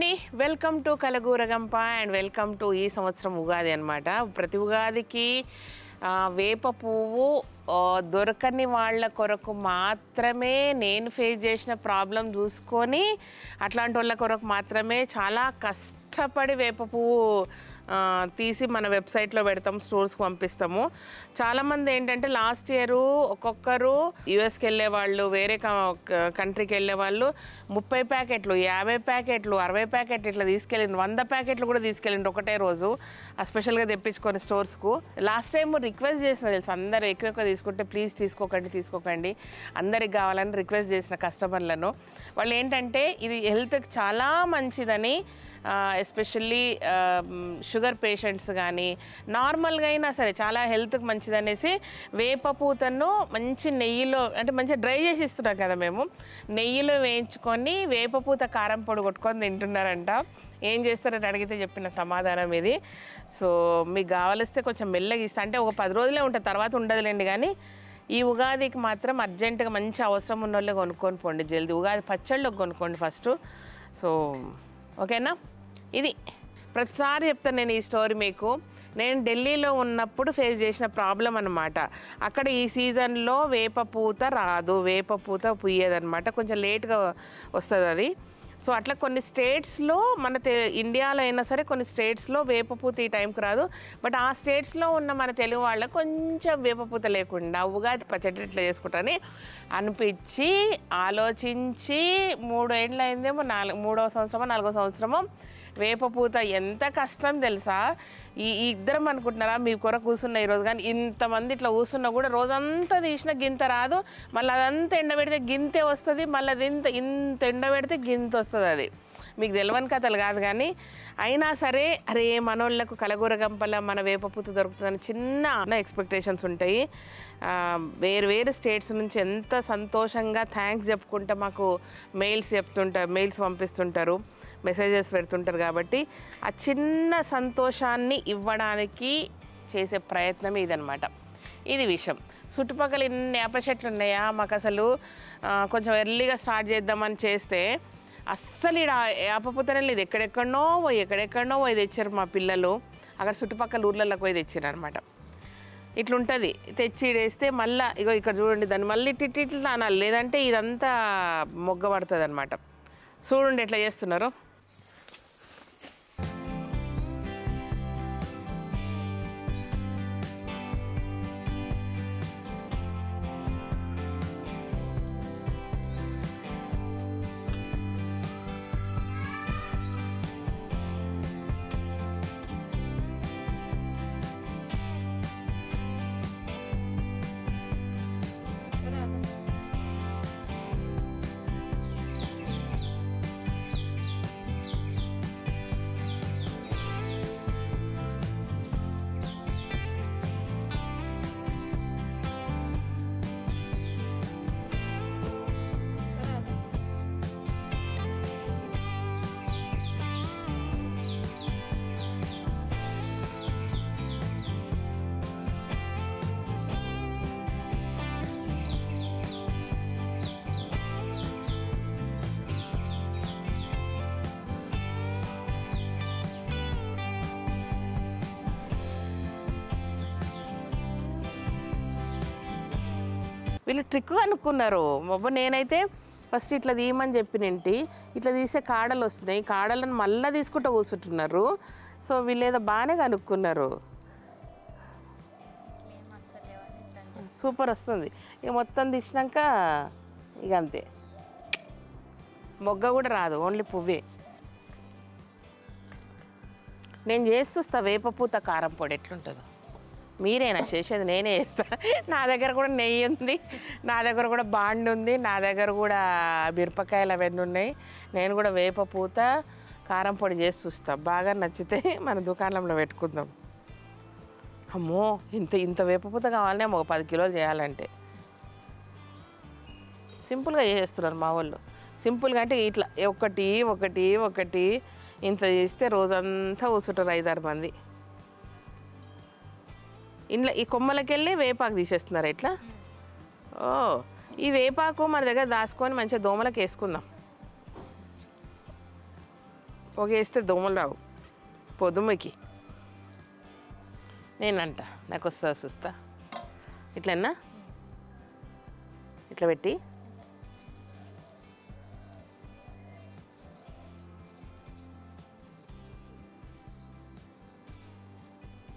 అండి, welcome to Kalagooragampa and welcome to ఈ సంవత్సరం ఉగాది అనమాట. ప్రతి ఉగాదికి వేప పువ్వు దొరకని వాళ్ళ కొరకు మాత్రమే నేను ఫేస్ చేసిన ప్రాబ్లం చూసుకొని అట్లాంటి వాళ్ళ కొరకు మాత్రమే చాలా కష్టపడి వేప పువ్వు తీసి మన వెబ్సైట్లో పెడతాం, స్టోర్స్కి పంపిస్తాము. చాలామంది ఏంటంటే లాస్ట్ ఇయర్ ఒక్కొక్కరు యూఎస్కి వెళ్ళే వాళ్ళు, వేరే కంట్రీకి వెళ్ళే వాళ్ళు 30 ప్యాకెట్లు, 50 ప్యాకెట్లు, 60 ప్యాకెట్లు ఇట్లా తీసుకెళ్ళిండు. 100 ప్యాకెట్లు కూడా తీసుకెళ్ళిండు ఒకటే రోజు స్పెషల్గా తెప్పించుకొని స్టోర్స్కు. లాస్ట్ టైం రిక్వెస్ట్ చేసిన తెలుసు, అందరు ఎక్కువ తీసుకుంటే ప్లీజ్ తీసుకోకండి అందరికి కావాలని రిక్వెస్ట్ చేసిన కస్టమర్లను. వాళ్ళు ఏంటంటే ఇది హెల్త్కి చాలా మంచిదని, ఎస్పెషల్లీ షుగర్ పేషెంట్స్ కానీ నార్మల్గా అయినా సరే చాలా హెల్త్కి మంచిదనేసి వేప పూతను మంచి నెయ్యిలో, అంటే మంచిగా డ్రై చేసి ఇస్తున్నాం కదా మేము, నెయ్యిలో వేయించుకొని వేప పూత కారం పొడి కొట్టుకొని తింటున్నారంట. ఏం చేస్తారని అడిగితే చెప్పిన సమాధానం ఇది. సో మీకు కావలిస్తే కొంచెం మెల్లగా ఇస్తా, అంటే ఒక 10 రోజులే ఉంటుంది, తర్వాత ఉండదులేండి. కానీ ఈ ఉగాదికి మాత్రం అర్జెంటుగా మంచి అవసరం ఉన్న వాళ్ళే కొనుక్కొని పోండి, జల్దీ ఉగాది పచ్చళ్ళకి కొనుక్కోండి ఫస్ట్. సో ఓకేనా, ఇది ప్రతిసారి చెప్తాను నేను ఈ స్టోరీ మీకు. నేను ఢిల్లీలో ఉన్నప్పుడు ఫేస్ చేసిన ప్రాబ్లం అనమాట. అక్కడ ఈ సీజన్లో వేప పూత రాదు, వేప పూత పుయ్యేదనమాట, కొంచెం లేట్గా వస్తుంది అది. సో అట్లా కొన్ని స్టేట్స్లో, మన ఇండియాలో అయినా సరే కొన్ని స్టేట్స్లో వేపపూత ఈ టైంకి రాదు. బట్ ఆ స్టేట్స్లో ఉన్న మన తెలుగు వాళ్ళకి కొంచెం వేపపూత లేకుండా ఉగాది పచ్చడి ఇట్లా చేసుకుంటారని అనిపించి ఆలోచించి 3 ఏళ్ళు అయిందేమో, 3వ సంవత్సరమో 4వ సంవత్సరమో. వేపపూత ఎంత కష్టం తెలుసా. ఈ ఇద్దరం అనుకుంటున్నారా మీ కొరకు కూర్చున్న ఈరోజు, కానీ ఇంతమంది ఇట్లా కూర్చున్నా కూడా రోజంతా తీసిన గింత రాదు. మళ్ళీ అదంతా ఎండబెడితే గింతే వస్తుంది, మళ్ళీ అది ఇంత ఎండబెడితే గింత వస్తుంది. అది మీకు తెలియని కథలు కాదు. కానీ అయినా సరే అరే మనోళ్ళకు కలగూరగంపల మన వేపపూత దొరుకుతుందని చిన్న ఎక్స్పెక్టేషన్స్ ఉంటాయి. వేరు స్టేట్స్ నుంచి ఎంత సంతోషంగా థ్యాంక్స్ చెప్పుకుంటా మాకు మెయిల్స్ పంపిస్తుంటారు, మెసేజెస్ పెడుతుంటారు. కాబట్టి ఆ చిన్న సంతోషాన్ని ఇవ్వడానికి చేసే ప్రయత్నం ఇదనమాట. ఇది విషయం. చుట్టుపక్కల ఇన్ని వేప చెట్లు ఉన్నాయా, మాకు అసలు కొంచెం ఎర్లీగా స్టార్ట్ చేద్దామని చేస్తే అస్సలు ఇక్కడ వేపపూతనే లేదు. ఎక్కడెక్కడనో పోయి తెచ్చారు మా పిల్లలు. అక్కడ చుట్టుపక్కల ఊర్లలోకి పోయి తెచ్చారు అనమాట. ఇట్లుంటుంది, తెచ్చి వేస్తే మళ్ళీ ఇగో ఇక్కడ చూడండి, దాన్ని మళ్ళీ ఇట్లా అనాలి, లేదంటే ఇదంతా మొగ్గ పడుతుంది అనమాట. చూడండి ఎట్లా చేస్తున్నారు. వీళ్ళు ట్రిక్ అనుకున్నారు. నేనైతే ఫస్ట్ ఇట్లా తీయమని చెప్పినేంటి, ఇట్లా తీసే కాడలు వస్తున్నాయి, కాడలను మళ్ళీ తీసుకుంటూ కూర్చుంటున్నారు. సో వీళ్ళు ఏదో బాగానే కనుక్కున్నారు. సూపర్ వస్తుంది. ఇక మొత్తం తీసినాక ఇక అంతే, మొగ్గ కూడా రాదు, ఓన్లీ పువ్వే. నేను చేస్తూస్తా వేపపూత కారం పొడి ఎట్లుంటుందో. మీరేనా చేసేది? నేనే చేస్తా. నా దగ్గర కూడా నెయ్యి ఉంది, నా దగ్గర కూడా బాండ్ ఉంది, నా దగ్గర కూడా మిరపకాయలు అవన్నీ ఉన్నాయి. నేను కూడా వేపపూత కారం పొడి చేసి చూస్తా. బాగా నచ్చితే మన దుకాణంలో పెట్టుకుందాం. అమ్మో, ఇంత వేపపూత కావాలనే ఒక 10 కిలోలు చేయాలంటే సింపుల్గా చేసేస్తున్నారు మా వాళ్ళు. సింపుల్గా అంటే ఇట్లా ఒకటి ఇంత చేస్తే రోజంతా కూర్చుంటారు 5-6 మంది. ఇంట్లో ఈ కొమ్మలకి వెళ్ళి వేపాకు తీసేస్తున్నారు ఇట్లా. ఓ, ఈ వేపాకు మన దగ్గర దాచుకొని మంచిగా దోమలకు వేసుకుందాం. పొగేస్తే దోమలు రావు పొద్దుమకి. నేనంట నాకు వస్తా చూస్తా. ఇట్లన్నా ఇట్లా పెట్టి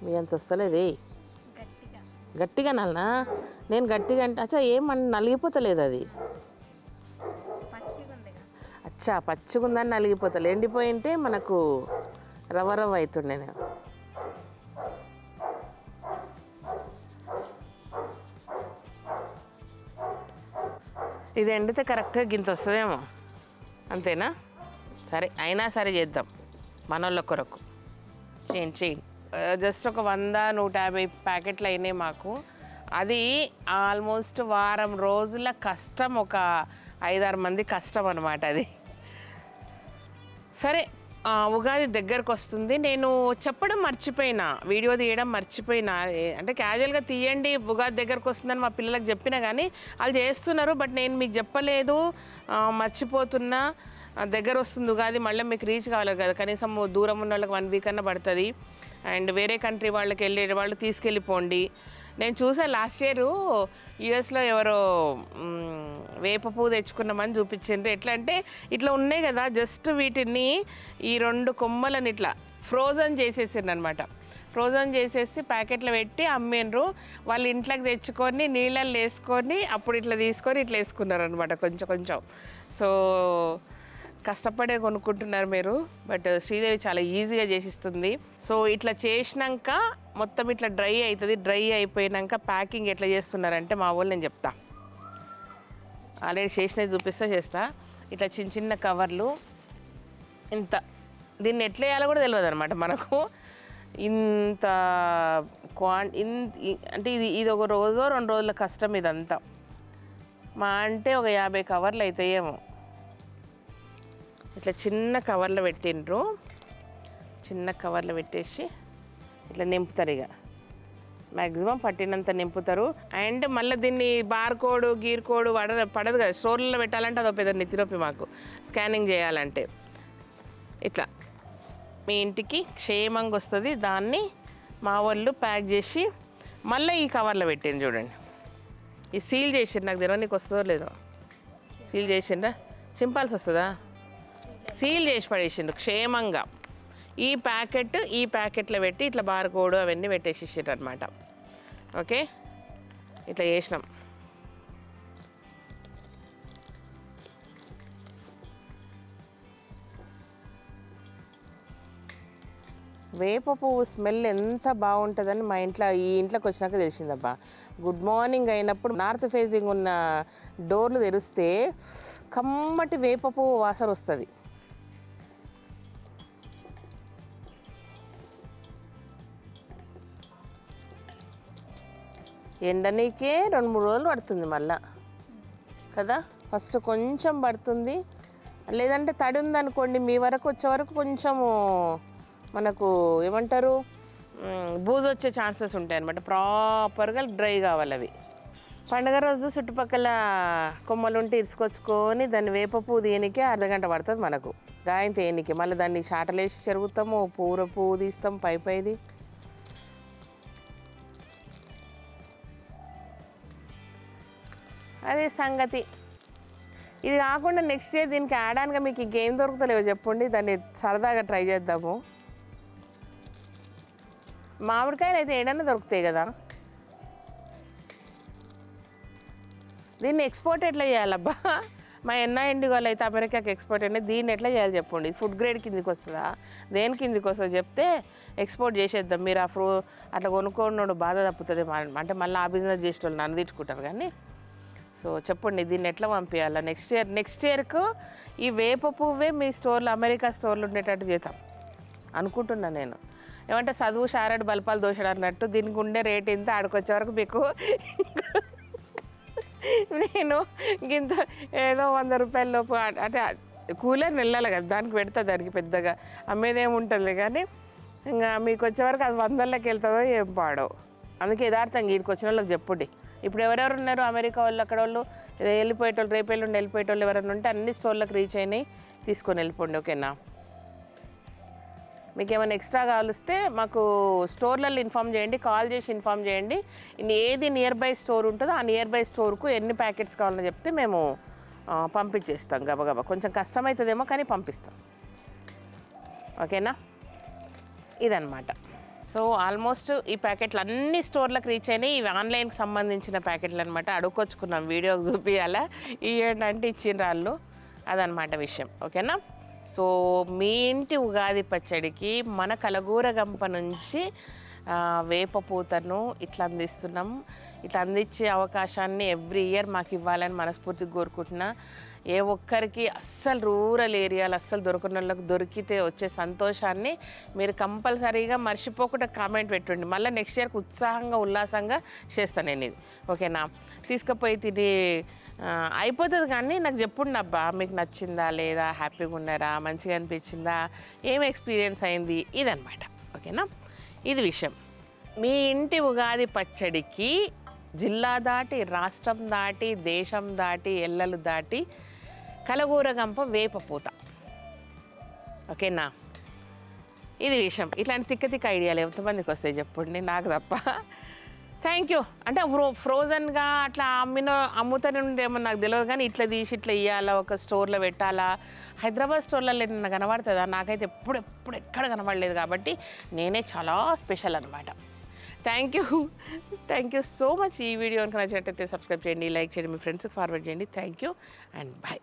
మీ అంత వస్తలేదే. గట్టిగా నల్లనా? నేను గట్టిగా అంటే అచ్చా ఏమన్నా నలిగిపోతలేదు అది. అచ్చా పచ్చిగుందని నలిగిపోతలే. ఎండిపోయింటే మనకు రవ్వ రవ్వ అవుతుండే. నేను ఇది ఎండితే కరెక్ట్గా గింత వస్తుందేమో. అంతేనా? సరే అయినా సరే చేద్దాం మనోళ్ళ కొరకు. చేయండి. జస్ట్ ఒక 100-150 ప్యాకెట్లు అయినాయి మాకు. అది ఆల్మోస్ట్ వారం రోజుల కష్టం, ఒక 5-6 మంది కష్టం అనమాట అది. సరే ఉగాది దగ్గరకు వస్తుంది. నేను చెప్పడం మర్చిపోయినా, వీడియో తీయడం మర్చిపోయినా. అంటే క్యాజువల్గా తీయండి ఉగాది దగ్గరకు వస్తుందని మా పిల్లలకు చెప్పినా కానీ వాళ్ళు చేస్తున్నారు. బట్ నేను మీకు చెప్పలేదు, మర్చిపోతున్నా. దగ్గర వస్తుంది ఉగాది, మళ్ళీ మీకు రీచ్ కావాలి కదా. కనీసం దూరం ఉన్న వాళ్ళకి 1 వీక్ అన్న పడుతుంది. అండ్ వేరే కంట్రీ వాళ్ళకి వెళ్ళే వాళ్ళు తీసుకెళ్ళిపోండి. నేను చూసాను లాస్ట్ ఇయర్ యూఎస్లో ఎవరో వేప పువ్వు తెచ్చుకున్నామని చూపించిండ్రు. ఎట్లా అంటే ఇట్లా ఉన్నాయి కదా, జస్ట్ వీటిని ఈ 2 కొమ్మలని ఇట్లా ఫ్రోజన్ చేసేసిండ్రు అనమాట. ఫ్రోజన్ చేసేసి ప్యాకెట్లో పెట్టి అమ్మిండ్రు. వాళ్ళు ఇంట్లోకి తెచ్చుకొని నీళ్ళల్లో వేసుకొని అప్పుడు ఇట్లా తీసుకొని ఇట్లా వేసుకున్నారు అనమాట కొంచెం. సో కష్టపడే కొనుక్కుంటున్నారు మీరు, బట్ శ్రీదేవి చాలా ఈజీగా చేసిస్తుంది. సో ఇట్లా చేసినాక మొత్తం ఇట్లా డ్రై అవుతుంది. డ్రై అయిపోయినాక ప్యాకింగ్ ఎట్లా చేస్తున్నారంటే మా వాళ్ళు నేను చెప్తా. ఆల్రెడీ చేసినది చేస్తా. ఇట్లా చిన్న కవర్లు ఇంత, దీన్ని ఎట్లా వేయాలో కూడా తెలియదు అనమాట మనకు. ఇంత అంటే ఇది ఒక రోజో 2 రోజుల కష్టం ఇదంతా. మా అంటే ఒక 50 కవర్లు అవుతాయేమో. ఇట్లా చిన్న కవర్లో పెట్టిండ్రు. చిన్న కవర్లో పెట్టేసి ఇట్లా నింపుతారు. ఇక మ్యాక్సిమం పట్టినంత నింపుతారు. అండ్ మళ్ళీ దీన్ని బార్కోడ్ గీర్కోడ్ పడదు కదా. స్టోర్లలో పెట్టాలంటే అదో పెద్ద నెత్తినొప్పి మాకు, స్కానింగ్ చేయాలంటే. ఇట్లా మీ ఇంటికి క్షేమంగా వస్తుంది. దాన్ని మా వాళ్ళు ప్యాక్ చేసి మళ్ళీ ఈ కవర్లో పెట్టిండు చూడండి. ఈ సీల్ చేసిండ్రు. నాకు తెలియదు నీకు వస్తుందో లేదో. సీల్ చేసిండ్రా? చింపాల్సి వస్తుందా? సీల్ చేసి పడేసిండు క్షేమంగా. ఈ ప్యాకెట్లో పెట్టి ఇట్లా బార్కోడ్ అవన్నీ పెట్టేసేసారు అనమాట. ఓకే, ఇట్లా చేసినాం. వేప పువ్వు స్మెల్ ఎంత బాగుంటుందని మా ఈ ఇంట్లోకి వచ్చినాక తెలిసిందబ్బా. గుడ్ మార్నింగ్ అయినప్పుడు నార్త్ ఫేసింగ్ ఉన్న డోర్లు తెరిస్తే కమ్మటి వేప పువ్వు వాసన వస్తుంది. ఎండనీకే 2-3 రోజులు పడుతుంది మళ్ళా కదా. ఫస్ట్ కొంచెం పడుతుంది, లేదంటే తడి ఉందనుకోండి మీ వరకు వచ్చే వరకు కొంచెము మనకు ఏమంటారు బూజు వచ్చే ఛాన్సెస్ ఉంటాయి అన్నమాట. ప్రాపర్గా డ్రై కావాలి అవి. పండుగ రోజు చుట్టుపక్కల కొమ్మలు ఉంటే ఇరుసుకొచ్చుకొని దాన్ని వేప పువ్వు తీయనికే అర్ధగంట పడుతుంది మనకు. గాయం తేనికి మళ్ళీ దాన్ని చాటలేసి చెరుగుతాము, పువ్వు తీస్తాం పైది. అదే సంగతి. ఇది కాకుండా నెక్స్ట్ డే దీనికి యాడాన్గా మీకు ఇంకేం దొరుకుతలేవో చెప్పండి, దాన్ని సరదాగా ట్రై చేద్దాము. మామిడికాయలు అయితే ఏడన్నా దొరుకుతాయి కదా. దీన్ని ఎక్స్పోర్ట్ ఎట్లా చేయాలబ్బా? మా NIND వాళ్ళు అయితే అమెరికాకి ఎక్స్పోర్ట్ అయినా దీన్ని ఎట్లా చేయాలి చెప్పండి. ఫుడ్ గ్రేడ్ కిందికి వస్తుందా, దేని కిందికి వస్తుందో చెప్తే ఎక్స్పోర్ట్ చేసేద్దాం. మీరు అట్లా కొనుక్కోండు బాధ తప్పుతుంది. అంటే మళ్ళీ ఆ బిజినెస్ చేసే వాళ్ళు నన్ను తెచ్చుకుంటారు కానీ. సో చెప్పండి దీన్ని ఎట్లా పంపించాలా నెక్స్ట్ ఇయర్కు ఈ వేప పువ్వే మీ స్టోర్లో, అమెరికా స్టోర్లో ఉండేటట్టు చేద్దాం అనుకుంటున్నాను నేను. ఏమంటే చదువు షారెడ్ బల్పాలు దోషాడు అన్నట్టు దీనికి ఉండే రేట్ ఇంత, ఆడుకొచ్చే వరకు మీకు నేను ఇంత ఏదో 100 రూపాయల లోపు అంటే కూలర్ వెళ్ళాలి కదా, దానికి పెడతా. దానికి పెద్దగా అమ్మేదేముంటుంది కానీ ఇంకా మీకు వచ్చే వరకు అది 100లకి వెళ్తుందో ఏం పాడో. అందుకే యథార్థంగా వీడికి వచ్చిన వాళ్ళకి చెప్పుండి. ఇప్పుడు ఎవరెవరు ఉన్నారు అమెరికా వాళ్ళు, అక్కడ వాళ్ళు వెళ్ళిపోయేటోళ్ళు, రేపు వెళ్ళిపోయేటోళ్ళు ఎవరైనా ఉంటే అన్ని స్టోర్లకు రీచ్ అయినాయి, తీసుకొని వెళ్ళిపోండి. ఓకేనా? మీకు ఏమైనా ఎక్స్ట్రా కావలిస్తే మాకు స్టోర్లలో ఇన్ఫామ్ చేయండి, కాల్ చేసి ఇన్ఫామ్ చేయండి. ఏది నియర్ బై స్టోర్ ఉంటుందో ఆ నియర్ బై స్టోర్కు ఎన్ని ప్యాకెట్స్ కావాలని చెప్తే మేము పంపించేస్తాం గబగబా. కొంచెం కష్టమవుతుందేమో కానీ పంపిస్తాం. ఓకేనా, ఇదన్నమాట. సో ఆల్మోస్ట్ ఈ ప్యాకెట్లు అన్ని స్టోర్లకు రీచ్ అయినాయి. ఇవి ఆన్లైన్కి సంబంధించిన ప్యాకెట్లు అనమాట. అడుక్కొచ్చుకున్నాం, వీడియోకి చూపించాలా, ఇవ్వండి అంటే ఇచ్చిన వాళ్ళు, అదనమాట విషయం. ఓకేనా. సో మీ ఇంటి ఉగాది పచ్చడికి మన కలగూరగంప నుంచి వేప పూతను ఇట్లా అందిస్తున్నాం. ఇట్లా అందించే అవకాశాన్ని ఎవ్రీ ఇయర్ మాకు ఇవ్వాలని మనస్ఫూర్తిగా కోరుకుంటున్నా. ఏ ఒక్కరికి అస్సలు రూరల్ ఏరియాలో అస్సలు దొరకని వాళ్ళకి దొరికితే వచ్చే సంతోషాన్ని మీరు కంపల్సరీగా మర్చిపోకుండా కామెంట్ పెట్టండి. మళ్ళీ నెక్స్ట్ ఇయర్కి ఉత్సాహంగా ఉల్లాసంగా చేస్తాను నేను ఇది. ఓకేనా. తీసుకుపోయి తిని అయిపోతుంది కానీ నాకు చెప్పుండి అబ్బా, మీకు నచ్చిందా లేదా, హ్యాపీగా ఉన్నారా, మంచిగా అనిపించిందా, ఏం ఎక్స్పీరియన్స్ అయింది, ఇదనమాట. ఓకేనా, ఇది విషయం. మీ ఇంటి ఉగాది పచ్చడికి జిల్లా దాటి, రాష్ట్రం దాటి, దేశం దాటి, ఎల్లలు దాటి కలగూరగంప వేప పూత. ఓకేనా, ఇది విషయం. ఇట్లాంటి తిక్క ఐడియాలు ఎంతమందికి వస్తాయి చెప్పండి, నాకు తప్ప. Thank you. అంటే ఫ్రోజన్గా అట్లా అమ్ముతూనే ఉండేమో నాకు తెలియదు కానీ ఇట్లా తీసి ఇట్లా ఇవ్వాలా, ఒక స్టోర్లో పెట్టాలా. హైదరాబాద్ స్టోర్లలో ఏమన్నా కనబడుతుందా? నాకైతే ఎప్పుడు ఎక్కడ కనబడలేదు కాబట్టి నేనే చాలా స్పెషల్ అనమాట. Thank you so much. ఈ వీడియో కనుక నచ్చినట్టయితే సబ్స్క్రైబ్ చేయండి, లైక్ చేయండి, మీ ఫ్రెండ్స్కి ఫార్వర్డ్ చేయండి. Thank you and bye.